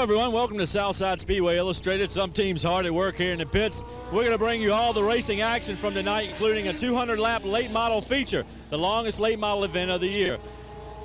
everyone, welcome to Southside Speedway Illustrated. Some teams hard at work here in the pits. We're going to bring you all the racing action from tonight, including a 200-lap late model feature, the longest late model event of the year.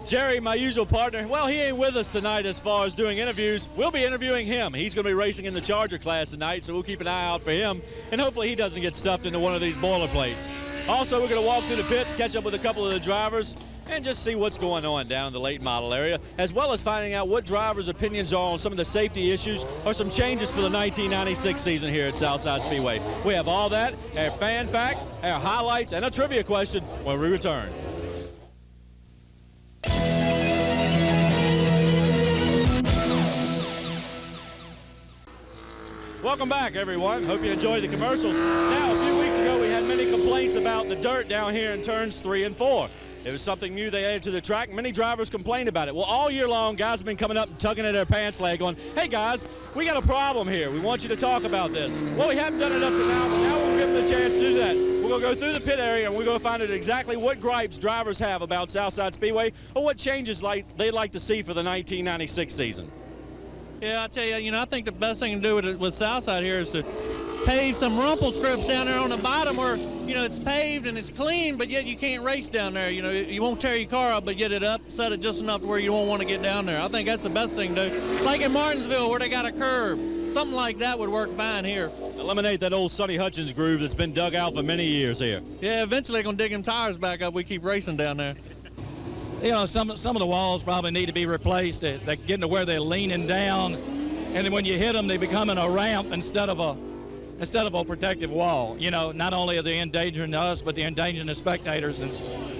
Jerry, my usual partner, well, he ain't with us tonight as far as doing interviews. We'll be interviewing him. He's going to be racing in the Charger class tonight, so we'll keep an eye out for him, and hopefully he doesn't get stuffed into one of these boilerplates. Also, we're going to walk through the pits, catch up with a couple of the drivers, and just see what's going on down in the late model area, as well as finding out what drivers' opinions are on some of the safety issues or some changes for the 1996 season here at Southside Speedway. We have all that, our fan facts, our highlights, and a trivia question when we return. Welcome back, everyone. Hope you enjoyed the commercials. Now, a few weeks ago, we had many complaints about the dirt down here in turns 3 and 4. It was something new they added to the track. Many drivers complained about it. Well, all year long, guys have been coming up and tugging at their pants leg going, hey, guys, we got a problem here. We want you to talk about this. Well, we haven't done it up to now, but now we'll give them the chance to do that. We're going to go through the pit area, and we're going to find out exactly what gripes drivers have about Southside Speedway or what changes they'd like to see for the 1996 season. Yeah, I tell you, I think the best thing to do with Southside here is to pave some rumple strips down there on the bottom where, it's paved and it's clean, but yet you can't race down there. You won't tear your car up, but get it up, set it just enough to where you won't want to get down there. I think that's the best thing to do. Like in Martinsville where they got a curb. Something like that would work fine here. Eliminate that old Sonny Hutchins groove that's been dug out for many years here. Yeah, eventually they're going to dig them tires back up. We keep racing down there. Some of the walls probably need to be replaced. They're getting to where they're leaning down, and then when you hit them, they become a ramp instead of a protective wall. Not only are they endangering us, but they're endangering the spectators. And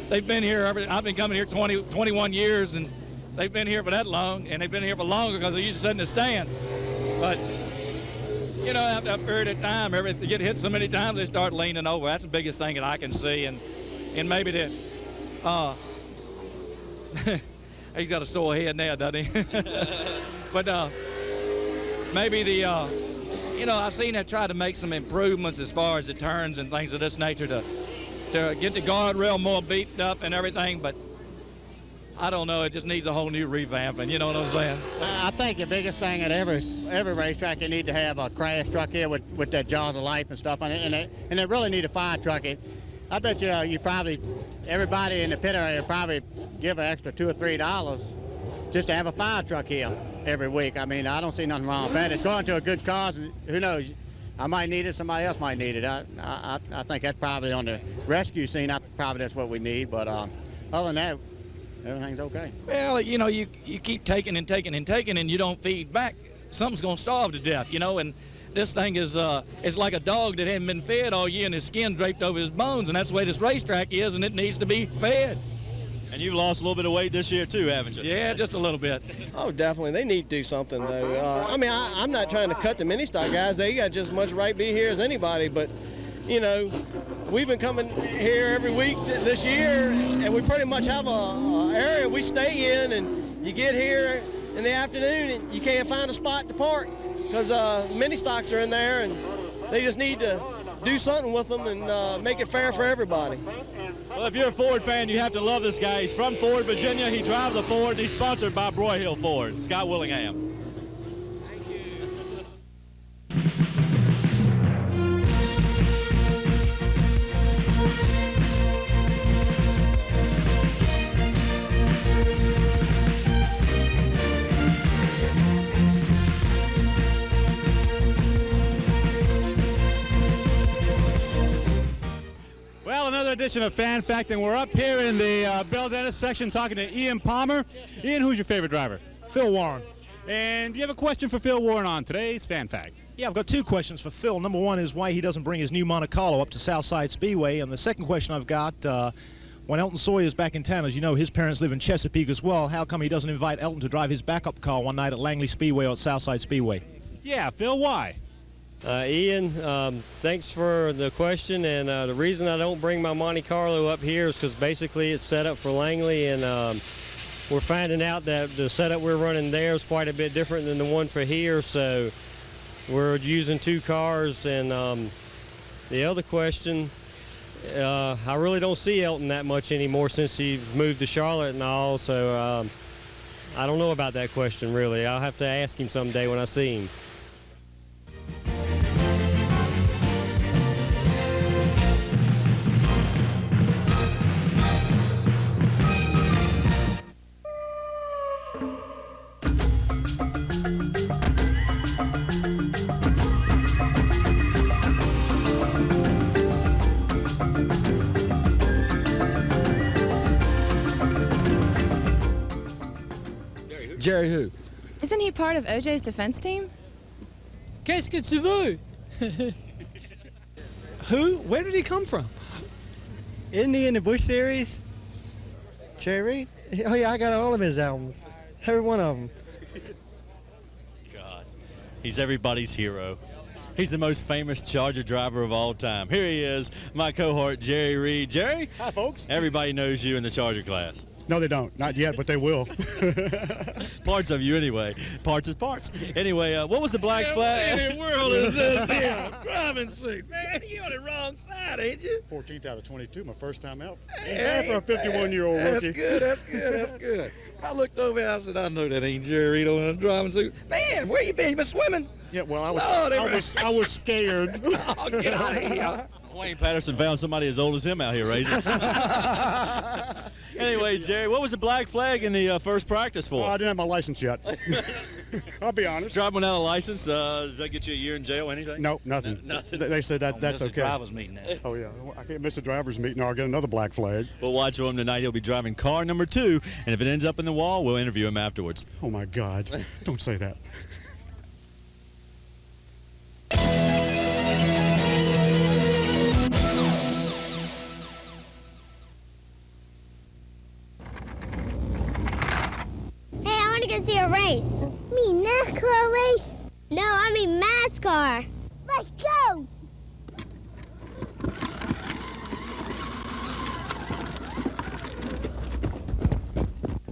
they've been here. I've been coming here 21 years, and they've been here for that long, and they've been here for longer because they used to sit in the stand. But after a period of time, they get hit so many times they start leaning over. That's the biggest thing that I can see, and maybe the. He's got a sore head now, doesn't he? But maybe I've seen that try to make some improvements as far as the turns and things of this nature to get the guardrail more beefed up and everything, but I don't know, it just needs a whole new revamping, you know what I'm saying? I think the biggest thing at every racetrack, you need to have a crash truck here with that jaws of life and stuff on it, and they really need a fire truck. I bet you probably, everybody in the pit area probably give an extra $2 or $3 just to have a fire truck here every week. I mean, I don't see nothing wrong with that. It's going to a good cause, and who knows, I might need it, somebody else might need it. I think that's probably on the rescue scene, probably that's what we need, but other than that, everything's okay. Well, you keep taking and taking and taking, and you don't feed back, something's going to starve to death, and this thing is it's like a dog that hasn't been fed all year and his skin draped over his bones, and that's the way this racetrack is, and it needs to be fed. And you've lost a little bit of weight this year too, haven't you? Yeah, just a little bit. Oh, definitely. They need to do something, though. I'm not trying to cut the mini-stock guys. They got just as much right to be here as anybody, but, we've been coming here every week this year, and we pretty much have a area we stay in, and you get here in the afternoon and you can't find a spot to park because mini stocks are in there, and they just need to do something with them and make it fair for everybody. Well, if you're a Ford fan, you have to love this guy. He's from Ford, Virginia. He drives a Ford. He's sponsored by Broyhill Ford. Scott Willingham. Another edition of Fan Fact, and we're up here in the Bill Dennis section talking to Ian Palmer. Ian, who's your favorite driver? Phil Warren. And do you have a question for Phil Warren on today's Fan Fact? Yeah, I've got two questions for Phil. Number one is why he doesn't bring his new Monte Carlo up to Southside Speedway. And the second question I've got, when Elton Sawyer's back in town, as you know, his parents live in Chesapeake as well. How come he doesn't invite Elton to drive his backup car one night at Langley Speedway or at Southside Speedway? Yeah, Phil, why? Ian, thanks for the question, and the reason I don't bring my Monte Carlo up here is because basically it's set up for Langley, and we're finding out that the setup we're running there is quite a bit different than the one for here, so we're using two cars. And the other question, I really don't see Elton that much anymore since he's moved to Charlotte and all, so I don't know about that question, really. I'll have to ask him someday when I see him. Jerry who? Isn't he part of OJ's defense team? Qu'est-ce que tu veux? Who? Where did he come from? Isn't he in the Bush series? Jerry Reid? Oh, yeah, I got all of his albums. Every one of them. God, he's everybody's hero. He's the most famous Charger driver of all time. Here he is, my cohort, Jerry Reid. Jerry? Hi, folks. Everybody knows you in the Charger class. No, they don't. Not yet, but they will. Parts of you anyway. Parts is parts. Anyway, what was the black flag? What in the world is this here? Driving seat. Man, you're on the wrong side, ain't you? 14th out of 22, my first time out. Ain't bad for a 51-year-old rookie. That's good. I looked over and I said, I know that ain't Jerry Reid on a driving suit. Man, where you been? You been swimming? Yeah, well, I was scared. Oh, get out of here. Wayne Patterson found somebody as old as him out here racing. Anyway, Jerry, what was the black flag in the first practice for? I didn't have my license yet. I'll be honest. Driving without a license, does that get you a year in jail, anything? No, nothing. Nothing. They said that's okay. Driver's meeting now. Oh, yeah. I can't miss the driver's meeting or I'll get another black flag. We'll watch him tonight. He'll be driving car number 2, and if it ends up in the wall, we'll interview him afterwards. Oh, my God. Don't say that. See a race. Me NASCAR race? No, I mean NASCAR. Let's go.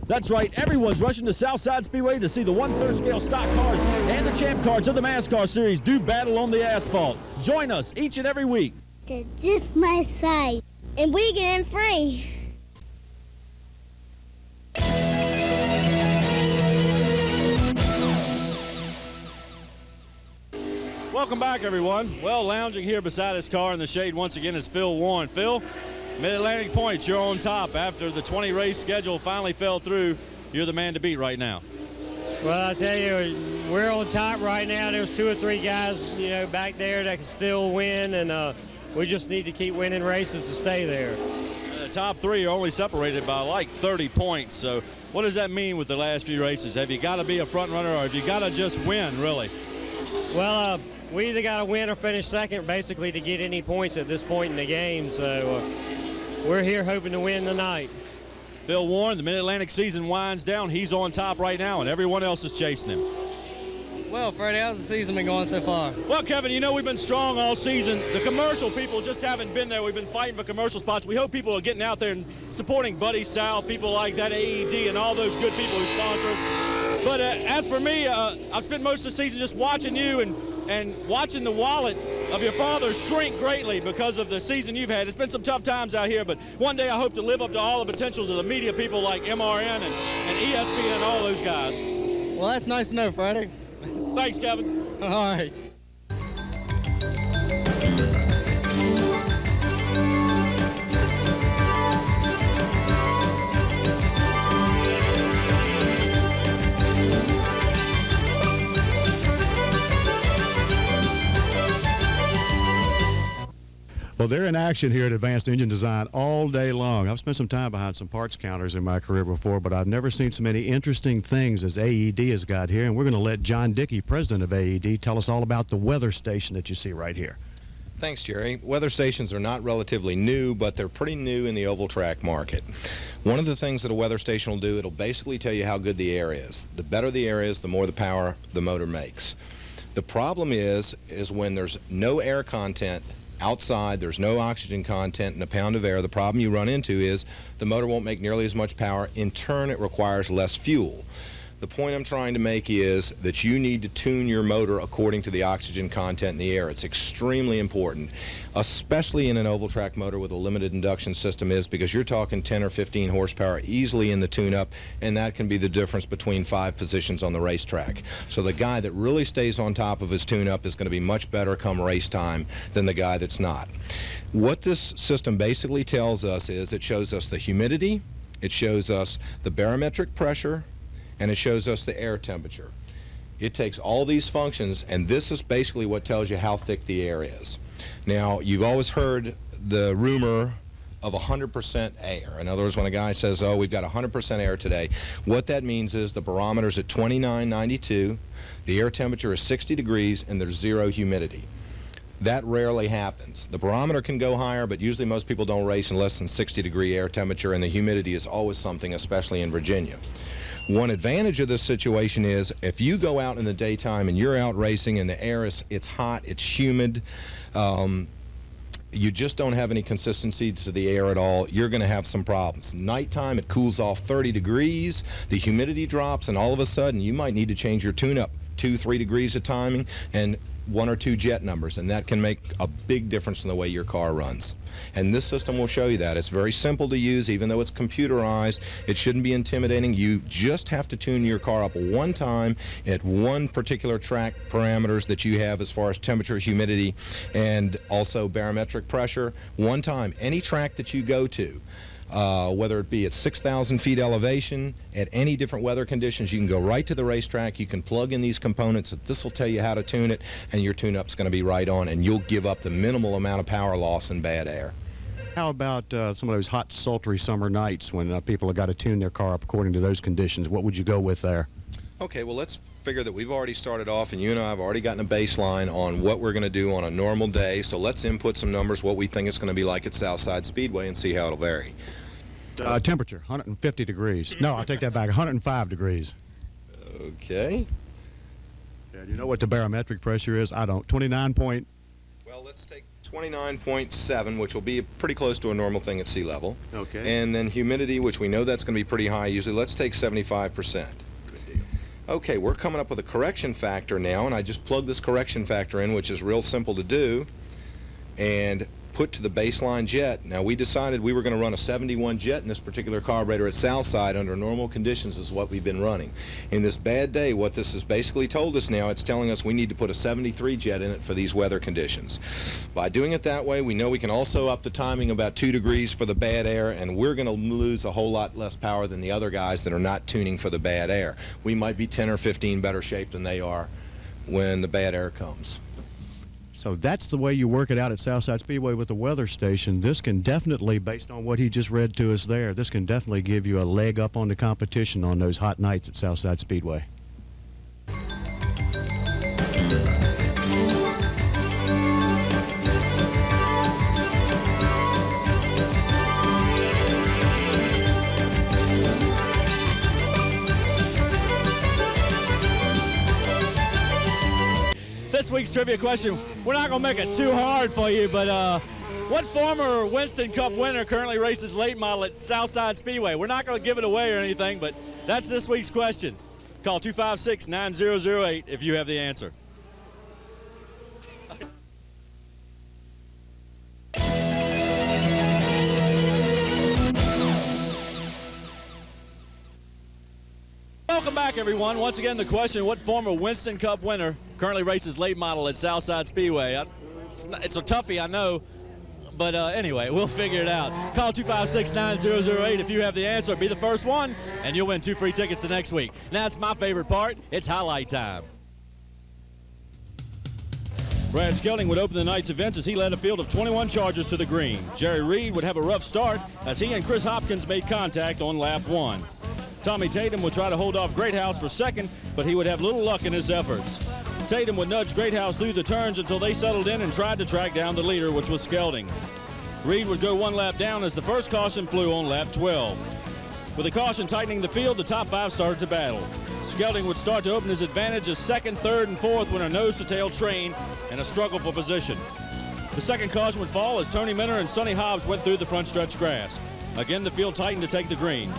That's right. Everyone's rushing to Southside Speedway to see the 1/3 scale stock cars and the champ cars of the NASCAR series do battle on the asphalt. Join us each and every week. This is my size, and we get in free. Welcome back, everyone. Well, lounging here beside his car in the shade once again is Phil Warren. Phil, Mid-Atlantic Points, you're on top after the 20-race schedule finally fell through. You're the man to beat right now. Well, I tell you, we're on top right now. There's 2 or 3 guys, back there that can still win, and we just need to keep winning races to stay there. The top 3 are only separated by like 30 points. So what does that mean with the last few races? Have you got to be a front runner, or have you got to just win, really? Well, we either got to win or finish second, basically, to get any points at this point in the game. So we're here hoping to win tonight. Phil Warren, the Mid-Atlantic season winds down. He's on top right now, and everyone else is chasing him. Well, Freddie, how's the season been going so far? Well, Kevin, we've been strong all season. The commercial people just haven't been there. We've been fighting for commercial spots. We hope people are getting out there and supporting Buddy South, people like that, AED, and all those good people who sponsor us. But as for me, I've spent most of the season just watching you and watching the wallet of your father shrink greatly because of the season you've had. It's been some tough times out here, but one day I hope to live up to all the potentials of the media people like MRN and ESPN and all those guys. Well, that's nice to know, Freddie. Thanks, Kevin. All right. Well, they're in action here at Advanced Engine Design all day long. I've spent some time behind some parts counters in my career before, but I've never seen so many interesting things as AED has got here. And we're going to let John Dickey, president of AED, tell us all about the weather station that you see right here. Thanks, Jerry. Weather stations are not relatively new, but they're pretty new in the oval track market. One of the things that a weather station will do, it'll basically tell you how good the air is. The better the air is, the more the power the motor makes. The problem is when there's no air content outside, there's no oxygen content in a pound of air, the problem you run into is the motor won't make nearly as much power. In turn, it requires less fuel. The point I'm trying to make is that you need to tune your motor according to the oxygen content in the air. It's extremely important, especially in an oval track motor with a limited induction system, is because you're talking 10 or 15 horsepower easily in the tune-up, and that can be the difference between 5 positions on the racetrack. So the guy that really stays on top of his tune-up is going to be much better come race time than the guy that's not. What this system basically tells us is it shows us the humidity, it shows us the barometric pressure, and it shows us the air temperature. It takes all these functions, and this is basically what tells you how thick the air is. Now, you've always heard the rumor of 100% air. In other words, when a guy says, oh, we've got 100% air today, what that means is the barometer's at 2992, the air temperature is 60 degrees, and there's 0 humidity. That rarely happens. The barometer can go higher, but usually most people don't race in less than 60-degree air temperature, and the humidity is always something, especially in Virginia. One advantage of this situation is if you go out in the daytime and you're out racing and the air it's hot, it's humid, you just don't have any consistency to the air at all, you're going to have some problems. Nighttime, it cools off 30 degrees, the humidity drops, and all of a sudden you might need to change your tune-up 2-3 degrees of timing and 1 or 2 jet numbers, and that can make a big difference in the way your car runs. And this system will show you that. It's very simple to use, even though it's computerized. It shouldn't be intimidating. You just have to tune your car up one time at one particular track parameters that you have as far as temperature, humidity, and also barometric pressure. One time, any track that you go to, whether it be at 6,000 feet elevation, at any different weather conditions, you can go right to the racetrack, you can plug in these components, this will tell you how to tune it, and your tune-up's going to be right on, and you'll give up the minimal amount of power loss in bad air. How about some of those hot, sultry summer nights when people have got to tune their car up according to those conditions? What would you go with there? Okay, well, let's figure that we've already started off, and you and I have already gotten a baseline on what we're going to do on a normal day, so let's input some numbers, what we think it's going to be like at Southside Speedway, and see how it'll vary. Temperature, 150 degrees. No, I'll take that back, 105 degrees. Okay. Yeah, do you know what the barometric pressure is? I don't. 29 point. Well, let's take 29.7, which will be pretty close to a normal thing at sea level. Okay. And then humidity, which we know that's going to be pretty high usually. Let's take 75%. Good deal. Okay, we're coming up with a correction factor now, and I just plugged this correction factor in, which is real simple to do, and put to the baseline jet. Now, we decided we were going to run a 71 jet in this particular carburetor at Southside under normal conditions is what we've been running. In this bad day, what this has basically told us now, it's telling us we need to put a 73 jet in it for these weather conditions. By doing it that way, we know we can also up the timing about 2 degrees for the bad air, and we're going to lose a whole lot less power than the other guys that are not tuning for the bad air. We might be 10 or 15 better shape than they are when the bad air comes. So that's the way you work it out at Southside Speedway with the weather station. This can definitely, based on what he just read to us there, this can definitely give you a leg up on the competition on those hot nights at Southside Speedway. This week's trivia question, we're not going to make it too hard for you, but what former Winston Cup winner currently races late model at Southside Speedway? We're not going to give it away or anything, but that's this week's question. Call 256-9008 if you have the answer. Welcome back, everyone. Once again, the question, what former Winston Cup winner currently races late model at Southside Speedway? It's a toughie, I know, but anyway, we'll figure it out. Call 256-9008 if you have the answer. Be the first one, and you'll win 2 free tickets to next week. Now, it's my favorite part. It's highlight time. Brad Skelting would open the night's events as he led a field of 21 Chargers to the green. Jerry Reid would have a rough start as he and Chris Hopkins made contact on lap 1. Tommy Tatum would try to hold off Greathouse for second, but he would have little luck in his efforts. Tatum would nudge Greathouse through the turns until they settled in and tried to track down the leader, which was Skelting. Reid would go 1 lap down as the first caution flew on lap 12. With the caution tightening the field, the top 5 started to battle. Skelting would start to open his advantage as second, third, and fourth when a nose-to-tail train and a struggle for position. The second caution would fall as Tony Minner and Sonny Hobbs went through the front stretch grass. Again, the field tightened to take the green.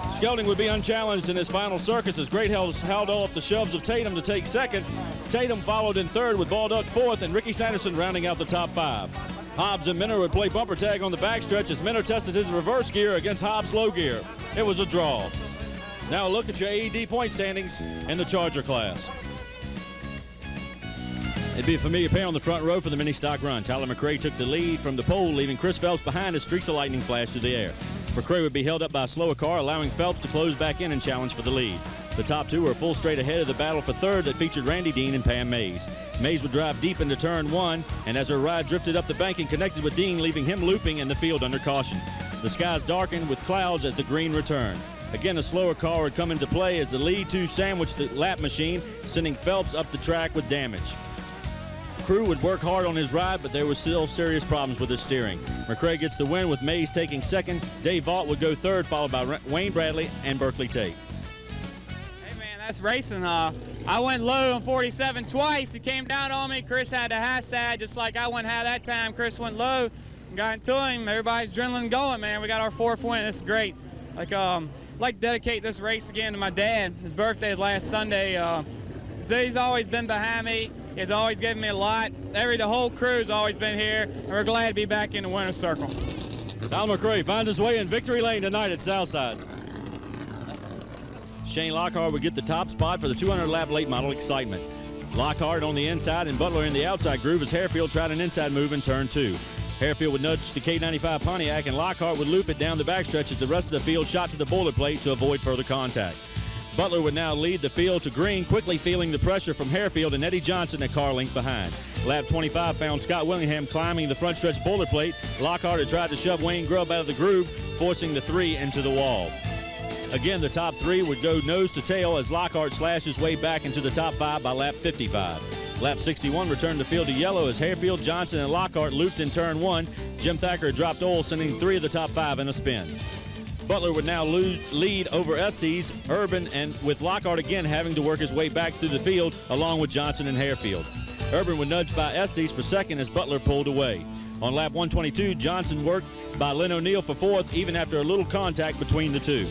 Skelding would be unchallenged in his final circuits as Great held off the shoves of Tatum to take second. Tatum followed in third with Balduck fourth, and Ricky Sanderson rounding out the top 5. Hobbs and Minner would play bumper tag on the backstretch as Minner tested his reverse gear against Hobbs' low gear. It was a draw. Now a look at your AED point standings in the Charger class. It'd be a familiar pair on the front row for the mini stock run. Tyler McRae took the lead from the pole, leaving Chris Phelps behind as streaks of lightning flashed through the air. McRae would be held up by a slower car, allowing Phelps to close back in and challenge for the lead. The top 2 were full straight ahead of the battle for third that featured Randy Dean and Pam Mays. Mays would drive deep into turn 1, and as her ride drifted up the bank and connected with Dean, leaving him looping in the field under caution. The skies darkened with clouds as the green returned. Again, a slower car would come into play as the lead 2 sandwiched the lap machine, sending Phelps up the track with damage. Crew would work hard on his ride, but there were still serious problems with his steering. McRae gets the win with Mays taking second. Dave Vaught would go third, followed by Wayne Bradley and Berkeley Tate. Hey man, that's racing. I went low on 47 twice. He came down on me. Chris had the high side, just like I went high that time. Chris went low, got into him. Everybody's adrenaline going, man. We got our 4th win. This is great. I'd like to dedicate this race again to my dad. His birthday is last Sunday. So he's always been behind me. He's always given me a lot. The whole crew's always been here, and we're glad to be back in the winner's circle. Tyler McRae finds his way in victory lane tonight at Southside. Shane Lockhart would get the top spot for the 200-lap late model excitement. Lockhart on the inside and Butler in the outside groove as Harefield tried an inside move in turn 2. Harefield would nudge the K95 Pontiac, and Lockhart would loop it down the backstretch as the rest of the field shot to the boilerplate to avoid further contact. Butler would now lead the field to green, quickly feeling the pressure from Harefield and Eddie Johnson a car length behind. Lap 25 found Scott Willingham climbing the front stretch boilerplate. Lockhart had tried to shove Wayne Grubb out of the groove, forcing the 3 into the wall. Again, the top 3 would go nose to tail as Lockhart slashed his way back into the top 5 by lap 55. Lap 61 returned the field to yellow as Harefield, Johnson, and Lockhart looped in turn 1. Jim Thacker dropped oil, sending 3 of the top 5 in a spin. Butler would now lead over Estes, Urban, and with Lockhart again having to work his way back through the field along with Johnson and Harefield. Urban would nudge by Estes for second as Butler pulled away. On lap 122, Johnson worked by Lynn O'Neill for 4th even after a little contact between the 2.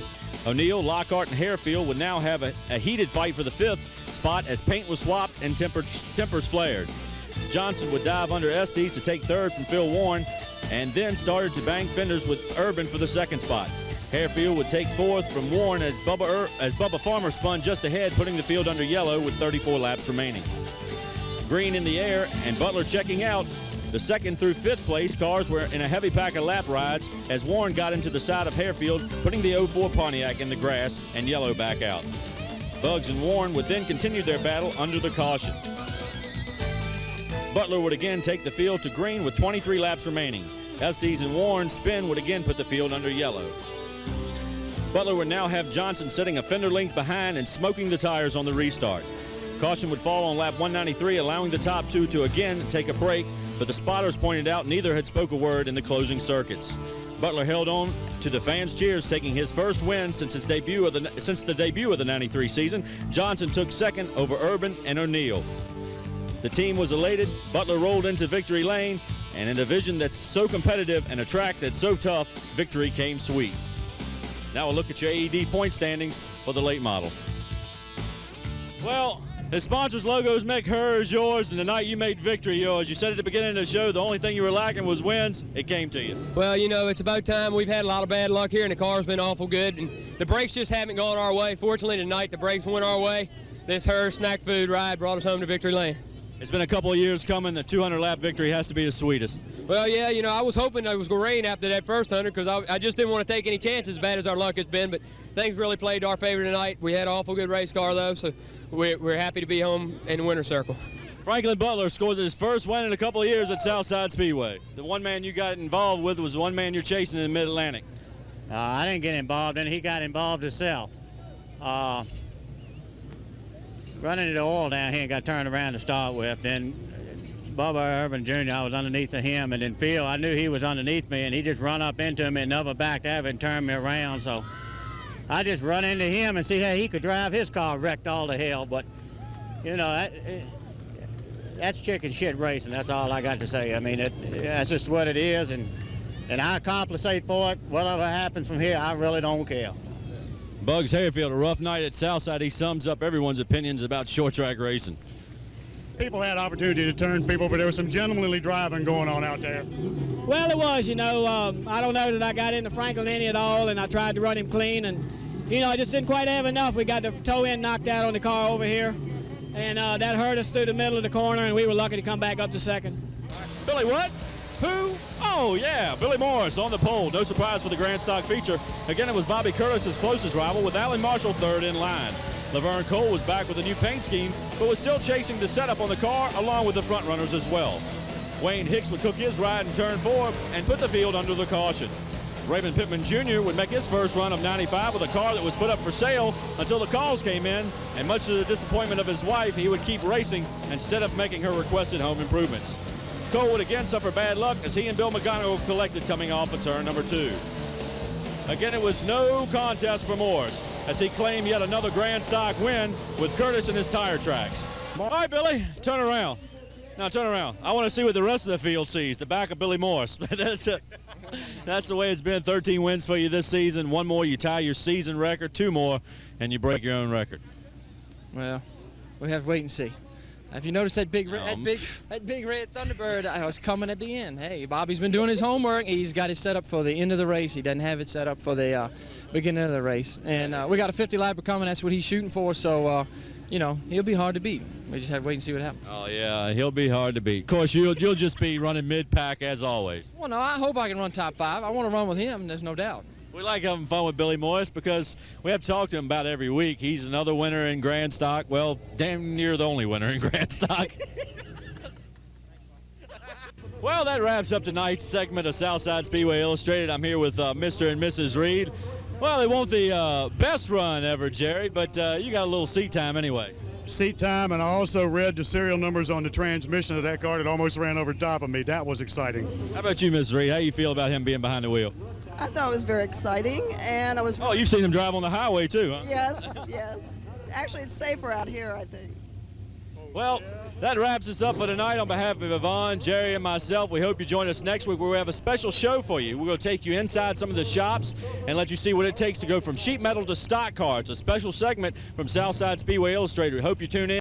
O'Neill, Lockhart, and Harefield would now have a heated fight for the 5th spot as paint was swapped and tempers flared. Johnson would dive under Estes to take 3rd from Phil Warren and then started to bang fenders with Urban for the 2nd spot. Harefield would take 4th from Warren as Bubba Farmer spun just ahead, putting the field under yellow with 34 laps remaining. Green in the air and Butler checking out. The 2nd through 5th place cars were in a heavy pack of lap rides as Warren got into the side of Harefield, putting the 04 Pontiac in the grass and yellow back out. Bugs and Warren would then continue their battle under the caution. Butler would again take the field to green with 23 laps remaining. Estes and Warren's spin would again put the field under yellow. Butler would now have Johnson sitting a fender length behind and smoking the tires on the restart. Caution would fall on lap 193, allowing the top 2 to again take a break, but the spotters pointed out neither had spoke a word in the closing circuits. Butler held on to the fans' cheers, taking his first win since the debut of the 93 season. Johnson took 2nd over Urban and O'Neill. The team was elated. Butler rolled into victory lane, and in a division that's so competitive and a track that's so tough, victory came sweet. Now we'll look at your AED point standings for the late model. Well, the sponsors' logos make hers yours, and tonight you made victory yours. You said at the beginning of the show the only thing you were lacking was wins. It came to you. Well, you know, it's about time. We've had a lot of bad luck here, and the car's been awful good, and the brakes just haven't gone our way. Fortunately, tonight the brakes went our way. This Hers snack food ride brought us home to victory lane. It's been a couple of years coming. The 200-lap victory has to be the sweetest. Well, yeah, you know, I was hoping it was going to rain after that first 100 because I just didn't want to take any chances as bad as our luck has been, but things really played to our favor tonight. We had an awful good race car, though, so we're happy to be home in the winner's circle. Franklin Butler scores his first win in a couple of years at Southside Speedway. The one man you got involved with was the one man you're chasing in the Mid-Atlantic. I didn't get involved, and he got involved himself. Running into oil down here and got turned around to start with. Then Bubba Urban Jr., I was underneath of him, and then Phil, I knew he was underneath me, and he just run up into me and never backed out and turned me around. So I just run into him and see how he could drive his car wrecked all to hell. But, you know, that's chicken shit racing. That's all I got to say. I mean, that's just what it is, and and I compensate for it. Whatever happens from here, I really don't care. Bugs Hayfield, a rough night at Southside. He sums up everyone's opinions about short track racing. People had opportunity to turn people, but there was some gentlemanly driving going on out there. Well, it was, I don't know that I got into Franklin any at all, and I tried to run him clean, and, I just didn't quite have enough. We got the toe end knocked out on the car over here, and that hurt us through the middle of the corner, and we were lucky to come back up to second. Billy what? Who? Oh, yeah, Billy Morris on the pole. No surprise for the Grand Stock feature. Again, it was Bobby Curtis's closest rival, with Alan Marshall third in line. Laverne Cole was back with a new paint scheme, but was still chasing the setup on the car, along with the front runners as well. Wayne Hicks would cook his ride in turn 4 and put the field under the caution. Raymond Pittman Jr. would make his first run of 95 with a car that was put up for sale until the calls came in, and much to the disappointment of his wife, he would keep racing instead of making her requested home improvements. Cole would again suffer bad luck as he and Bill McGonigal collected coming off of turn number 2. Again, it was no contest for Morris as he claimed yet another Grand Stock win with Curtis in his tire tracks. All right, Billy, turn around. Now turn around. I want to see what the rest of the field sees, the back of Billy Morris. That's the way it's been. 13 wins for you this season. 1 more, you tie your season record. 2 more, and you break your own record. Well, we have to wait and see. If you notice that big red Thunderbird, I was coming at the end. Hey, Bobby's been doing his homework. He's got it set up for the end of the race. He doesn't have it set up for the beginning of the race. And we got a 50 lapper coming. That's what he's shooting for. So, he'll be hard to beat. We just have to wait and see what happens. Oh, yeah, he'll be hard to beat. Of course, you'll just be running mid-pack as always. Well, no, I hope I can run top 5. I want to run with him, there's no doubt. We like having fun with Billy Morris because we have to talk to him about every week. He's another winner in Grand Stock. Well, damn near the only winner in Grand Stock. Well, that wraps up tonight's segment of Southside Speedway Illustrated. I'm here with Mr. and Mrs. Reid. Well, it won't the best run ever, Jerry, but you got a little seat time anyway. Seat time, and I also read the serial numbers on the transmission of that car that almost ran over top of me. That was exciting. How about you, Mrs. Reid? How you feel about him being behind the wheel? I thought it was very exciting, and I was... Oh, you've seen him drive on the highway, too, huh? Yes. Actually, it's safer out here, I think. Well, that wraps us up for tonight. On behalf of Yvonne, Jerry, and myself, we hope you join us next week where we have a special show for you. We're going to take you inside some of the shops and let you see what it takes to go from sheet metal to stock cars. A special segment from Southside Speedway Illustrated. We hope you tune in.